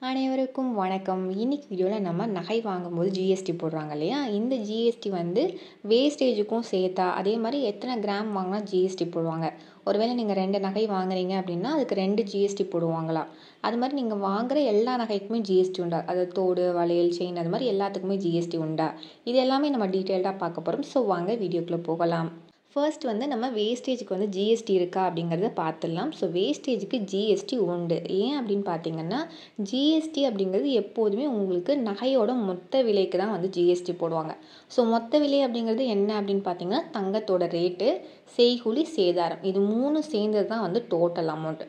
அனைவருக்கும் வணக்கம். இன்னைக்கு வீடியோவில் நம்ம நகை வாங்கும்போது ஜிஎஸ்டி போடுறாங்க இல்லையா? இந்த ஜிஎஸ்டி வந்து வேஸ்டேஜுக்கும் சேர்த்தா, அதே மாதிரி எத்தனை கிராம் வாங்கினா ஜிஎஸ்டி போடுவாங்க. ஒருவேளை நீங்கள் 2 நகை வாங்குறீங்க அப்படின்னா அதுக்கு 2 ஜிஎஸ்டி போடுவாங்களா? அது மாதிரி நீங்கள் வாங்குகிற எல்லா நகைக்குமே ஜிஎஸ்டி உண்டா? அது தோடு, வளையல், செயின் அது மாதிரி எல்லாத்துக்குமே ஜிஎஸ்டி உண்டா? இது எல்லாமே நம்ம டீட்டெயில்டாக பார்க்க போகிறோம். ஸோ வாங்க வீடியோக்குள்ளே போகலாம். ஃபர்ஸ்ட் வந்து நம்ம வேஸ்டேஜுக்கு வந்து ஜிஎஸ்டி இருக்கா அப்படிங்கிறத பார்த்துடலாம். ஸோ வேஸ்டேஜுக்கு ஜிஎஸ்டி உண்டு. ஏன் அப்படின்னு பார்த்தீங்கன்னா, ஜிஎஸ்டி அப்படிங்கிறது எப்போதுமே உங்களுக்கு நகையோட மொத்த விலைக்கு தான் வந்து ஜிஎஸ்டி போடுவாங்க. ஸோ மொத்த விலை அப்படிங்கிறது என்ன அப்படின்னு பார்த்தீங்கன்னா, தங்கத்தோட ரேட்டு, செய்கூலி, சேதாரம் இது 3 சேர்ந்தது தான் வந்து டோட்டல் அமௌண்ட்.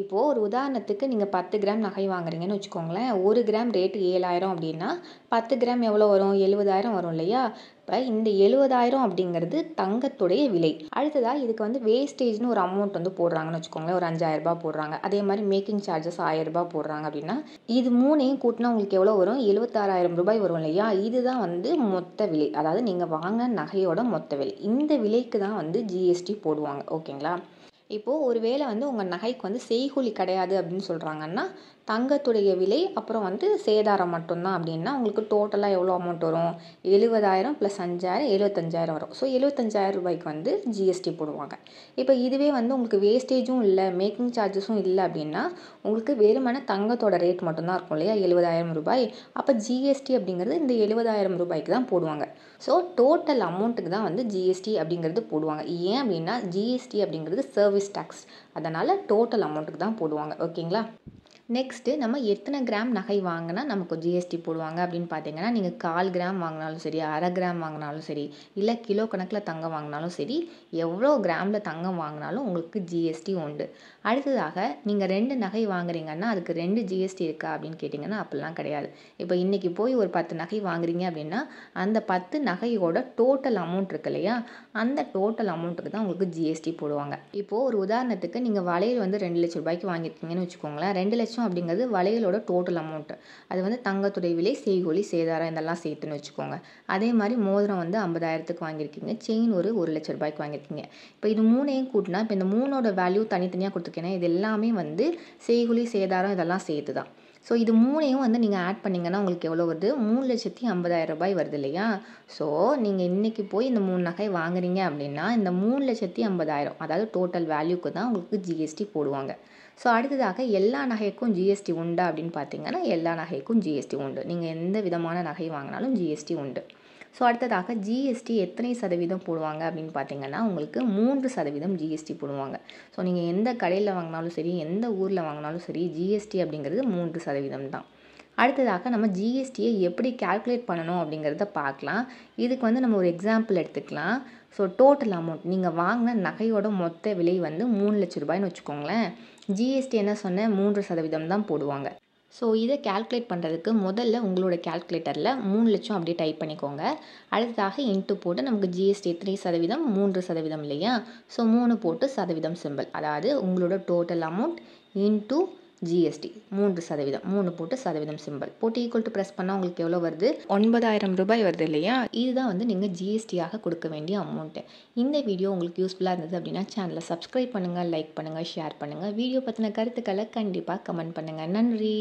இப்போது ஒரு உதாரணத்துக்கு நீங்கள் 10 கிராம் நகை வாங்குறீங்கன்னு வச்சுக்கோங்களேன். 1 கிராம் ரேட்டு 7,000 அப்படின்னா 10 கிராம் எவ்வளோ வரும்? 70,000 வரும் இல்லையா? இப்போ இந்த 70,000 அப்படிங்கிறது தங்கத்துடைய விலை. அடுத்ததாக இதுக்கு வந்து வேஸ்டேஜ்னு ஒரு அமௌண்ட் வந்து போடுறாங்கன்னு வச்சுக்கோங்களேன். ஒரு 5,000 போடுறாங்க. அதே மாதிரி மேக்கிங் சார்ஜஸ் 1,000 போடுறாங்க அப்படின்னா இது 3ஐயும் கூட்டினா உங்களுக்கு எவ்வளோ வரும்? 76,000 வரும் இல்லையா? இதுதான் வந்து மொத்த விலை. அதாவது நீங்கள் வாங்கின நகையோட மொத்த விலை. இந்த விலைக்கு தான் வந்து ஜிஎஸ்டி போடுவாங்க. ஓகேங்களா? இப்போது ஒரு வேளை வந்து உங்கள் நகைக்கு வந்து செய்கூலி கிடையாது அப்படின்னு சொல்கிறாங்கன்னா, தங்கத்துடைய விலை அப்புறம் வந்து சேதாரம் மட்டும்தான் அப்படின்னா உங்களுக்கு டோட்டலாக எவ்வளோ அமௌண்ட் வரும்? 70,000 + 5,000 75,000 வரும். ஸோ 75,000 வந்து ஜிஎஸ்டி போடுவாங்க. இப்போ இதுவே வந்து உங்களுக்கு வேஸ்டேஜும் இல்லை, மேக்கிங் சார்ஜஸும் இல்லை அப்படின்னா உங்களுக்கு வெறுமனே தங்கத்தோட ரேட் மட்டும்தான் இருக்கும் இல்லையா? 70,000. அப்போ ஜிஎஸ்டி அப்படிங்கிறது இந்த 70,000 தான் போடுவாங்க. ஸோ டோட்டல் அமௌண்ட்டுக்கு தான் வந்து ஜிஎஸ்டி அப்படிங்கிறது போடுவாங்க. ஏன் அப்படின்னா ஜிஎஸ்டி அப்படிங்கிறது சர்வீஸ் டேக்ஸ். அதனால் டோட்டல் அமௌண்ட்டுக்கு தான் போடுவாங்க. ஓகேங்களா? நெக்ஸ்ட்டு நம்ம எத்தனை கிராம் நகை வாங்கினா நமக்கு ஜிஎஸ்டி போடுவாங்க அப்படின்னு பார்த்தீங்கன்னா, நீங்கள் 1/4 கிராம் வாங்கினாலும் சரி, 1/2 கிராம் வாங்கினாலும் சரி, இல்லை கிலோ கணக்கில் தங்கம் வாங்கினாலும் சரி, எவ்வளோ கிராமில் தங்கம் வாங்கினாலும் உங்களுக்கு ஜிஎஸ்டி உண்டு. அடுத்ததாக நீங்கள் 2 நகை வாங்குறீங்கன்னா அதுக்கு 2 ஜிஎஸ்டி இருக்கா அப்படின்னு கேட்டிங்கன்னா அப்படிலாம் கிடையாது. இப்போ இன்றைக்கி போய் ஒரு 10 நகை வாங்குறீங்க அப்படின்னா அந்த 10 நகையோட டோட்டல் அமௌண்ட் இருக்கு இல்லையா? அந்த டோட்டல் அமௌண்ட்டுக்கு தான் உங்களுக்கு ஜிஎஸ்டி போடுவாங்க. இப்போது ஒரு உதாரணத்துக்கு நீங்கள் வளையல் வந்து 2 லட்ச ரூபாய்க்கு வாங்கியிருக்கீங்கன்னு வச்சுக்கோங்களேன். 2 லட்சம் அப்படிங்கிறது வளையலோட டோட்டல் அமௌண்ட். அது வந்து தங்கத்துடைய விலை, செய்கூலி, சேதாரம் இதெல்லாம் சேர்த்துன்னு வச்சுக்கோங்க. அதே மாதிரி மோதிரம் வந்து 50,000க்கு வாங்கியிருக்கீங்க. செயின் ஒரு 1 லட்ச ரூபாய்க்கு வாங்கியிருக்கீங்க. இப்போ இது 3ஐயும் கூட்டினா இப்போ இந்த 3ஓட வேல்யூ தனித்தனியாக கொடுத்துருக்கேன். இது எல்லாமே வந்து செய்கூலி, சேதாரம் இதெல்லாம் சேர்த்து தான். ஸோ இது 3ஐயும் வந்து நீங்கள் ஆட் பண்ணிங்கன்னா உங்களுக்கு எவ்வளோ வருது? 3,50,000 வருது இல்லையா? ஸோ நீங்கள் இன்றைக்கி போய் இந்த 3 நகை வாங்குறீங்க அப்படின்னா இந்த 3,50,000 அதாவது டோட்டல் வேல்யூக்கு தான் உங்களுக்கு ஜிஎஸ்டி போடுவாங்க. ஸோ அடுத்ததாக எல்லா நகைக்கும் ஜிஎஸ்டி உண்டா அப்படின்னு பார்த்தீங்கன்னா எல்லா நகைக்கும் ஜிஎஸ்டி உண்டு. நீங்கள் எந்த விதமான நகை வாங்கினாலும் ஜிஎஸ்டி உண்டு. ஸோ அடுத்ததாக ஜிஎஸ்டி எத்தனை சதவீதம் போடுவாங்க அப்படின்னு பார்த்தீங்கன்னா உங்களுக்கு 3% ஜிஎஸ்டி போடுவாங்க. ஸோ நீங்கள் எந்த கடையில் வாங்கினாலும் சரி, எந்த ஊரில் வாங்கினாலும் சரி, ஜிஎஸ்டி அப்படிங்கிறது 3% தான். அடுத்ததாக நம்ம ஜிஎஸ்டியை எப்படி கால்குலேட் பண்ணணும் அப்படிங்கிறத பார்க்கலாம். இதுக்கு வந்து நம்ம ஒரு எக்ஸாம்பிள் எடுத்துக்கலாம். ஸோ டோட்டல் அமௌண்ட் நீங்கள் வாங்கின நகையோட மொத்த விலை வந்து 3 லட்ச ரூபாய்னு வச்சுக்கோங்களேன். ஜிஎஸ்டி என்ன சொன்னேன்? 3% தான் போடுவாங்க. ஸோ இதை கால்குலேட் பண்ணுறதுக்கு முதல்ல உங்களோட கால்குலேட்டரில் 3 லட்சம் அப்படியே டைப் பண்ணிக்கோங்க. அடுத்ததாக இன்ட்டு போட்டு நமக்கு ஜிஎஸ்டி எத்தனை சதவீதம்? 3% இல்லையா? ஸோ 3 போட்டு சதவீதம் சிம்பிள். அதாவது உங்களோட டோட்டல் அமௌண்ட் இன்ட்டு ஜிஎஸ்டி 3%. 3 போட்டு சதவீதம் சிம்பிள் போட்டு ஈக்குவல் டு ப்ரெஸ் பண்ணால் உங்களுக்கு எவ்வளோ வருது? 9,000 வருது இல்லையா? இதுதான் வந்து நீங்கள் ஜிஎஸ்டியாக கொடுக்க வேண்டிய அமௌண்ட்டு. இந்த வீடியோ உங்களுக்கு யூஸ்ஃபுல்லாக இருந்தது அப்படின்னா சேனலை சப்ஸ்கிரைப் பண்ணுங்கள், லைக் பண்ணுங்கள், ஷேர் பண்ணுங்கள். வீடியோ பற்றின கருத்துக்களை கண்டிப்பாக கமெண்ட் பண்ணுங்கள். நன்றி.